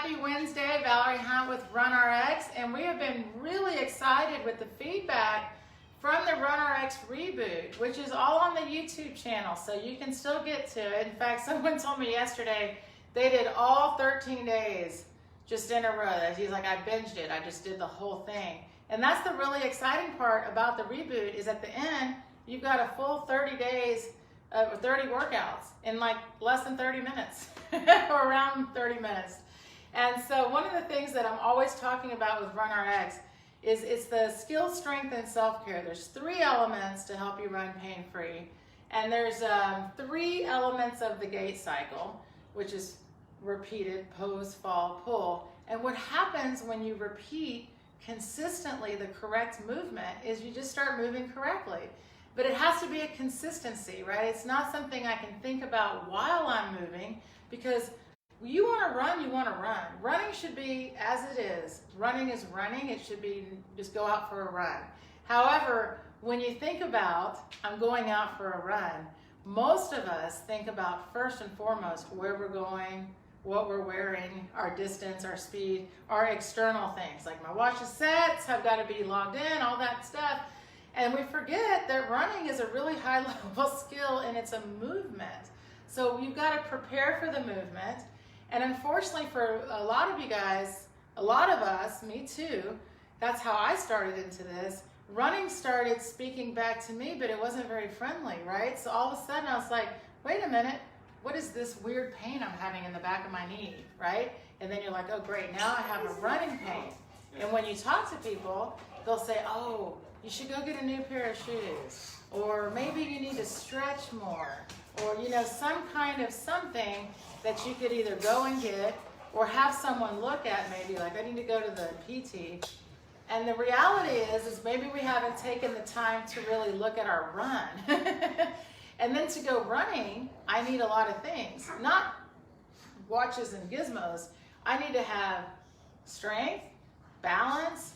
Happy Wednesday, Valerie Hunt with RunRx, and we have been really excited with the feedback from the RunRx Reboot, which is all on the YouTube channel, so you can still get to it. In fact, someone told me yesterday they did all 13 days just in a row. He's like, I binged it, I just did the whole thing. And that's the really exciting part about the Reboot, is at the end, you've got a full 30 days of 30 workouts in like less than 30 minutes, or around 30 minutes. And so one of the things that I'm always talking about with RunRx is it's the skill, strength, and self-care. There's 3 elements to help you run pain-free. And there's 3 elements of the gait cycle, which is repeated, pose, fall, pull. And what happens when you repeat consistently the correct movement is you just start moving correctly. But it has to be a consistency, right? It's not something I can think about while I'm moving, because you want to run, you want to run. Running should be as it is. Running is running. It should be just go out for a run. However, when you think about, I'm going out for a run, most of us think about first and foremost where we're going, what we're wearing, our distance, our speed, our external things. Like my watch is set, I've got to be logged in, all that stuff. And we forget that running is a really high level skill and it's a movement. So you've got to prepare for the movement. And unfortunately for a lot of you guys, a lot of us, me too, that's how I started into this. Running started speaking back to me, but it wasn't very friendly, right? So all of a sudden I was like, wait a minute, what is this weird pain I'm having in the back of my knee, right? And then you're like, oh great, now I have a running pain. And when you talk to people, they'll say, oh, you should go get a new pair of shoes, or maybe you need to stretch more, or some kind of something that you could either go and get or have someone look at, maybe like I need to go to the PT. And the reality is maybe we haven't taken the time to really look at our run. And then to go running, I need a lot of things, not watches and gizmos. I need to have strength, balance,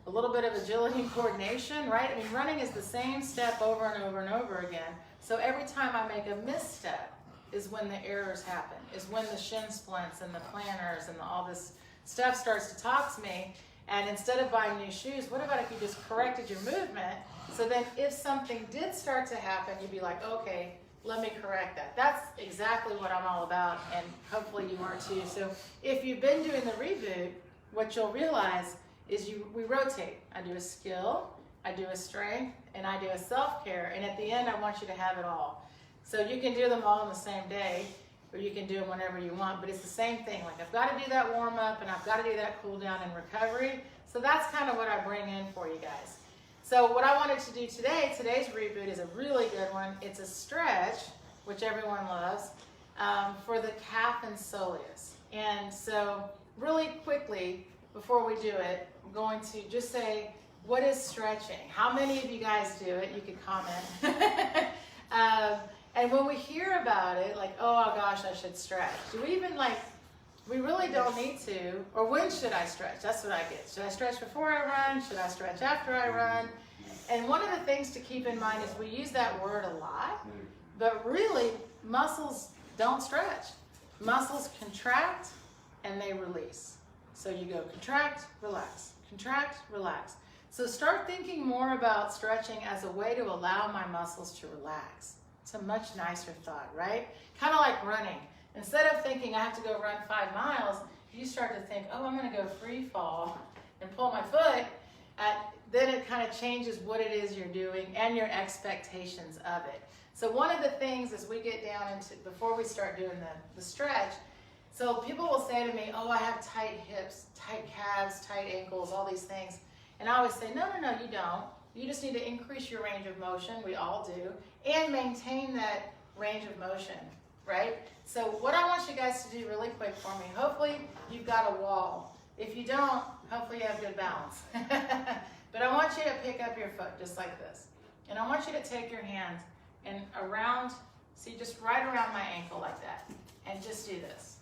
a little bit of agility and coordination, right? I mean, running is the same step over and over and over again. So every time I make a misstep is when the errors happen, is when the shin splints and the planters and all this stuff starts to talk to me. And instead of buying new shoes, what about if you just corrected your movement? So then if something did start to happen, you'd be like, okay, let me correct that. That's exactly what I'm all about, and hopefully you are too. So if you've been doing the Reboot, what you'll realize is we rotate. I do a skill, I do a strength, and I do a self-care, and at the end I want you to have it all. So you can do them all in the same day, or you can do them whenever you want, but it's the same thing. Like I've got to do that warm-up, and I've got to do that cool-down and recovery. So that's kind of what I bring in for you guys. So what I wanted to do today, today's Reboot is a really good one. It's a stretch, which everyone loves, for the calf and soleus. And so really quickly, before we do it, I'm going to just say, what is stretching? How many of you guys do it? You could comment. And when we hear about it, like, oh gosh, I should stretch. Do we even we really don't need to, or when should I stretch? That's what I get. Should I stretch before I run? Should I stretch after I run? And one of the things to keep in mind is we use that word a lot, but really muscles don't stretch. Muscles contract and they release. So you go contract, relax, contract, relax. So start thinking more about stretching as a way to allow my muscles to relax. It's a much nicer thought, right? Kind of like running. Instead of thinking I have to go run 5 miles, you start to think, oh, I'm going to go free fall and pull my foot. Then it kind of changes what it is you're doing and your expectations of it. So one of the things as we get down into, before we start doing the stretch, so people will say to me, oh, I have tight hips, tight calves, tight ankles, all these things. And I always say, no, you don't. You just need to increase your range of motion, we all do, and maintain that range of motion, right? So what I want you guys to do really quick for me, hopefully you've got a wall. If you don't, hopefully you have good balance. But I want you to pick up your foot just like this. And I want you to take your hand and around, see, just right around my ankle like that. And just do this.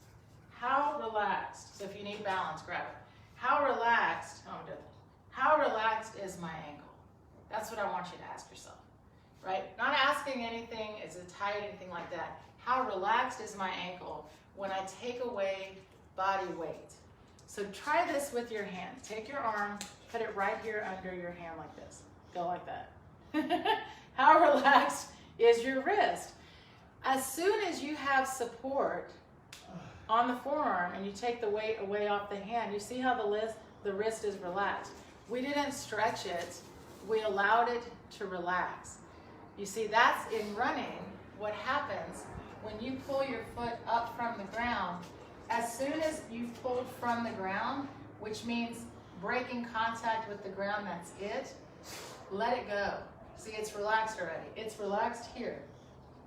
How relaxed, so if you need balance, grab it. How relaxed is my ankle? That's what I want you to ask yourself, right? Not asking anything, is it tight, anything like that. How relaxed is my ankle when I take away body weight? So try this with your hand. Take your arm, put it right here under your hand like this. Go like that. How relaxed is your wrist? As soon as you have support on the forearm and you take the weight away off the hand, you see how the wrist is relaxed. We didn't stretch it, we allowed it to relax. You see, that's in running what happens when you pull your foot up from the ground. As soon as you've pulled from the ground, which means breaking contact with the ground, that's it, let it go. See, it's relaxed already. It's relaxed here.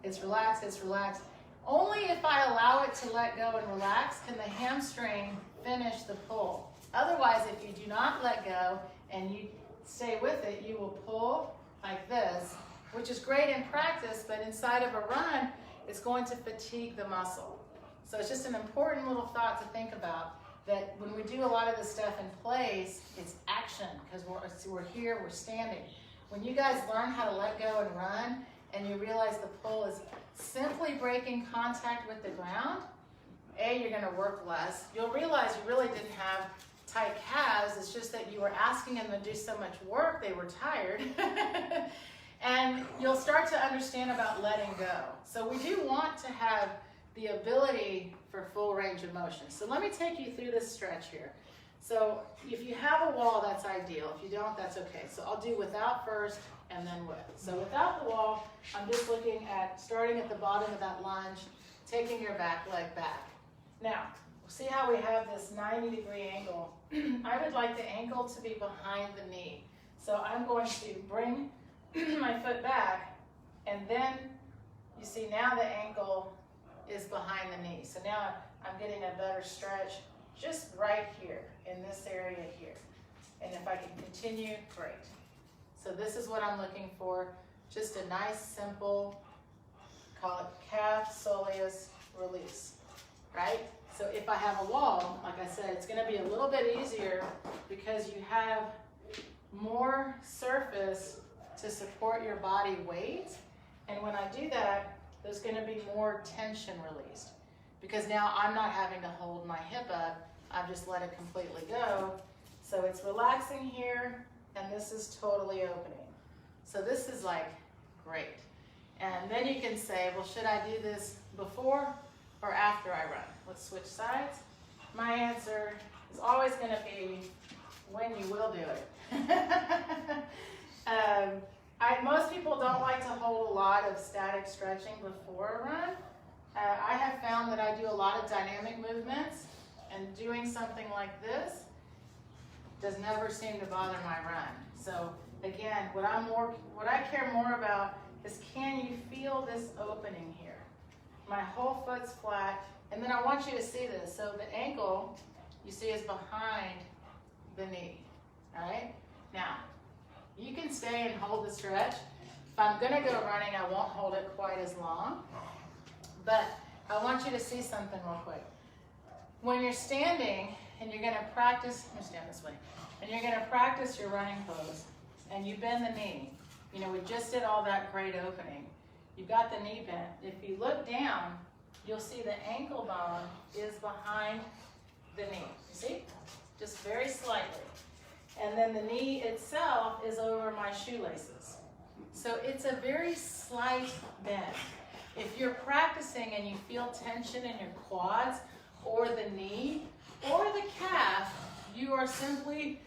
It's relaxed, it's relaxed. Only if I allow it to let go and relax can the hamstring finish the pull. Otherwise, if you do not let go and you stay with it, you will pull like this, which is great in practice, but inside of a run, it's going to fatigue the muscle. So it's just an important little thought to think about, that when we do a lot of this stuff in place, it's action, because we're here, we're standing. When you guys learn how to let go and run, and you realize the pull is simply breaking contact with the ground, you're gonna work less. You'll realize you really didn't have tight calves, it's just that you were asking them to do so much work, they were tired. And you'll start to understand about letting go. So we do want to have the ability for full range of motion. So let me take you through this stretch here. So if you have a wall, that's ideal. If you don't, that's okay. So I'll do without first and then with. So without the wall, I'm just looking at starting at the bottom of that lunge, taking your back leg back. Now, see how we have this 90-degree angle? I would like the ankle to be behind the knee. So I'm going to bring my foot back, and then you see now the ankle is behind the knee. So now I'm getting a better stretch just right here in this area here. And if I can continue, great. So this is what I'm looking for, just a nice simple, call it calf soleus release, right? So if I have a wall, like I said, it's going to be a little bit easier because you have more surface to support your body weight. And when I do that, there's going to be more tension released, because now I'm not having to hold my hip up, I've just let it completely go. So it's relaxing here, and this is totally opening. So this is like great. And then you can say, well, should I do this before or after I run? Let's switch sides. My answer is always going to be when you will do it. Most people don't like to hold a lot of static stretching before a run. I have found that I do a lot of dynamic movements, and doing something like this does never seem to bother my run. So again, what I care more about is, can you feel this opening here? My whole foot's flat, and then I want you to see this. So the ankle, you see, is behind the knee, all right? Now, you can stay and hold the stretch. If I'm gonna go running, I won't hold it quite as long, but I want you to see something real quick. When you're standing and you're gonna practice, let me stand this way, and you're gonna practice your running pose, and you bend the knee. You know, we just did all that great opening. You got the knee bent. If you look down, you'll see the ankle bone is behind the knee. You see? Just very slightly. And then the knee itself is over my shoelaces. So it's a very slight bend. If you're practicing and you feel tension in your quads or the knee or the calf, you are simply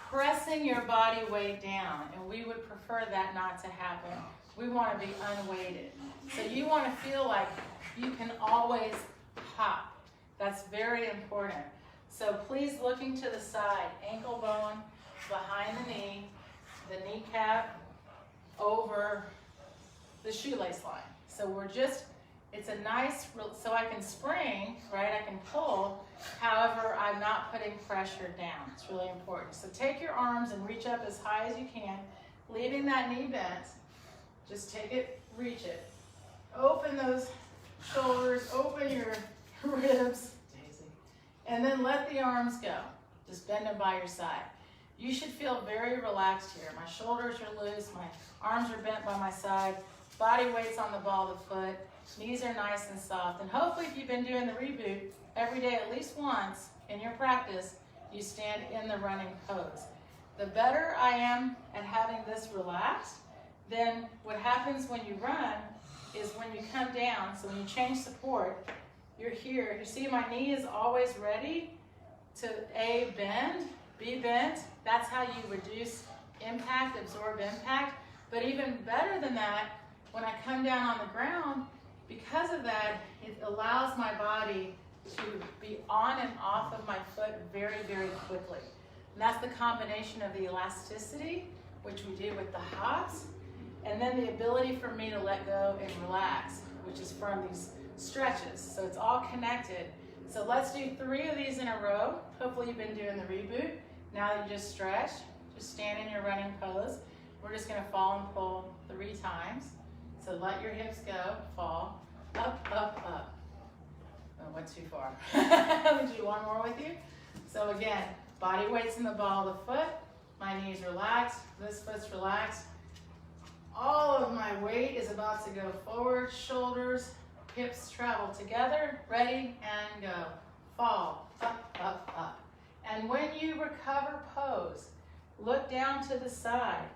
pressing your body weight down, and we would prefer that not to happen. We want to be unweighted. So you want to feel like you can always hop. That's very important. So please, looking to the side, ankle bone behind the knee, the kneecap over the shoelace line. So we're just, it's a nice, so I can spring, right? I can pull, however, I'm not putting pressure down. It's really important. So take your arms and reach up as high as you can, leaving that knee bent. Just take it, reach it. Open those shoulders, open your ribs, and then let the arms go. Just bend them by your side. You should feel very relaxed here. My shoulders are loose, my arms are bent by my side, body weight's on the ball of the foot, knees are nice and soft. And hopefully, if you've been doing the Reboot every day at least once, in your practice, you stand in the running pose. The better I am at having this relaxed, then what happens when you run is when you come down, so when you change support, you're here. You see my knee is always ready to A, bend, B, bent. That's how you reduce impact, absorb impact. But even better than that, when I come down on the ground, because of that, it allows my body to be on and off of my foot very, very quickly. And that's the combination of the elasticity, which we do with the hops, and then the ability for me to let go and relax, which is from these stretches. So it's all connected. So let's do 3 of these in a row. Hopefully you've been doing the reboot. Now that you just stretch, just stand in your running pose. We're just gonna fall and pull 3 times. So let your hips go, fall, up, up, up. Oh, went too far. Let me do one more with you. So again, body weight's in the ball of the foot. My knees relaxed, this foot's relaxed. All of my weight is about to go forward, shoulders, hips travel together, ready, and go. Fall, up, up, up. And when you recover pose, look down to the side.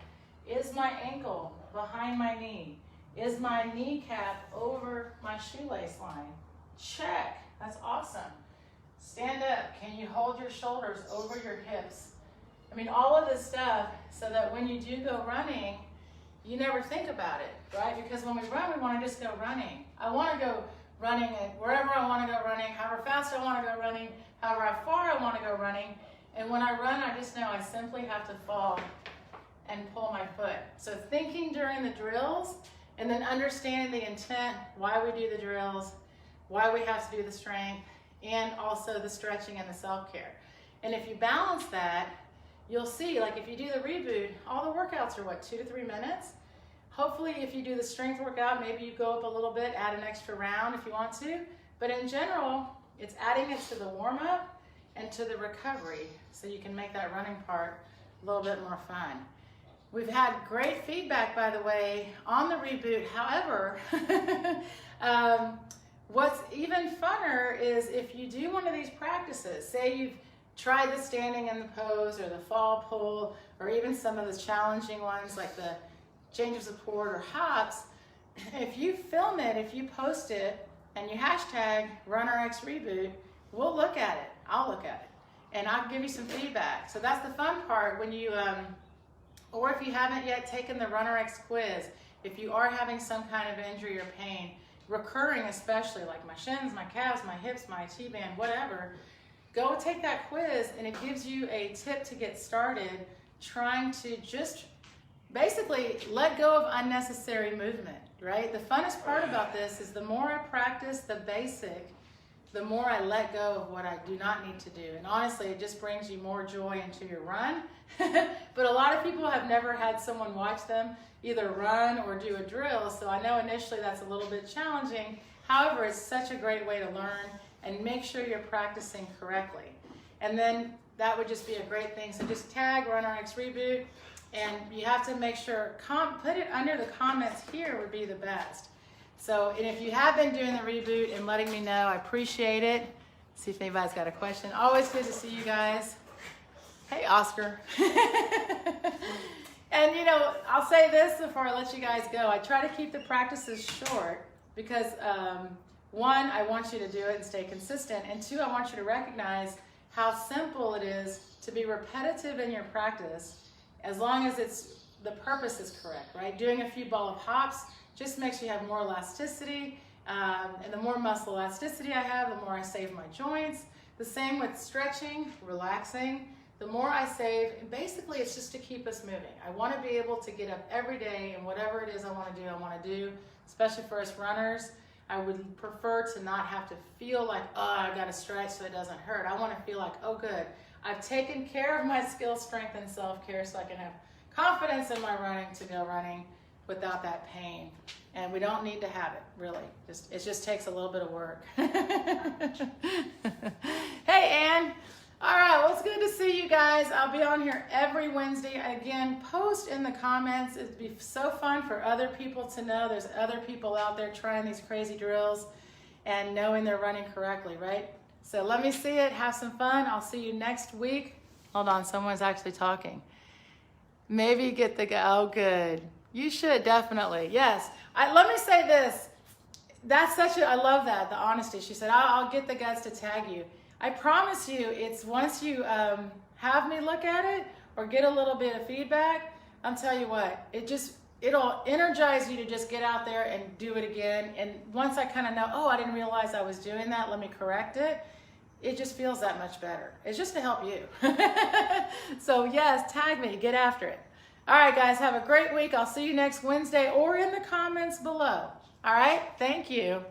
Is my ankle behind my knee? Is my kneecap over my shoelace line? Check, that's awesome. Stand up, can you hold your shoulders over your hips? I mean, all of this stuff so that when you do go running, you never think about it, right? Because when we run, we want to just go running. I want to go running wherever I want to go running, however fast I want to go running, however far I want to go running. And when I run, I just know I simply have to fall and pull my foot. So thinking during the drills and then understanding the intent, why we do the drills, why we have to do the strength, and also the stretching and the self-care. And if you balance that, you'll see, like if you do the reboot, all the workouts are what, 2 to 3 minutes? Hopefully if you do the strength workout, maybe you go up a little bit, add an extra round if you want to. But in general, it's adding it to the warm-up and to the recovery so you can make that running part a little bit more fun. We've had great feedback, by the way, on the reboot. However, what's even funner is if you do one of these practices, say you've tried the standing in the pose or the fall pull, or even some of the challenging ones like the change of support or hops, if you film it, if you post it, and you hashtag RunRxReboot, we'll look at it. I'll look at it. And I'll give you some feedback. So that's the fun part when you, or if you haven't yet taken the RunRx quiz, if you are having some kind of injury or pain, recurring especially, like my shins, my calves, my hips, my T-band, whatever, go take that quiz and it gives you a tip to get started trying to just basically let go of unnecessary movement, right? The funnest part about this is the more I practice the basic, the more I let go of what I do not need to do. And honestly, it just brings you more joy into your run. But a lot of people have never had someone watch them either run or do a drill, so I know initially that's a little bit challenging. However, it's such a great way to learn and make sure you're practicing correctly. And then that would just be a great thing. So just tag RunRxReboot, and you have to make sure, put it under the comments here would be the best. So, and if you have been doing the reboot and letting me know, I appreciate it. See if anybody's got a question. Always good to see you guys. Hey, Oscar. And you know, I'll say this before I let you guys go. I try to keep the practices short because one, I want you to do it and stay consistent. And two, I want you to recognize how simple it is to be repetitive in your practice as long as the purpose is correct, right? Doing a few ball of hops just makes you have more elasticity. And the more muscle elasticity I have, the more I save my joints. The same with stretching, relaxing. The more I save, and basically it's just to keep us moving. I want to be able to get up every day and whatever it is I want to do, especially for us runners. I would prefer to not have to feel like, oh, I got to stretch so it doesn't hurt. I want to feel like, oh, good. I've taken care of my skill, strength, and self-care so I can have confidence in my running to go running without that pain. And we don't need to have it, really. It just takes a little bit of work. Hey, Ann. All right, well, it's good to see you guys. I'll be on here every Wednesday. Again, post in the comments. It'd be so fun for other people to know there's other people out there trying these crazy drills and knowing they're running correctly, right? So let me see it. Have some fun. I'll see you next week. Hold on, someone's actually talking. Maybe get the guy. Oh, good. You should definitely. Yes. Let me say this. That's I love that, the honesty. She said, I'll get the guts to tag you. I promise you, it's once you have me look at it or get a little bit of feedback, I'll tell you what, it'll energize you to just get out there and do it again. And once I kind of know, oh, I didn't realize I was doing that, let me correct it. It just feels that much better. It's just to help you. So yes, tag me, get after it. All right, guys, have a great week. I'll see you next Wednesday or in the comments below. All right, thank you.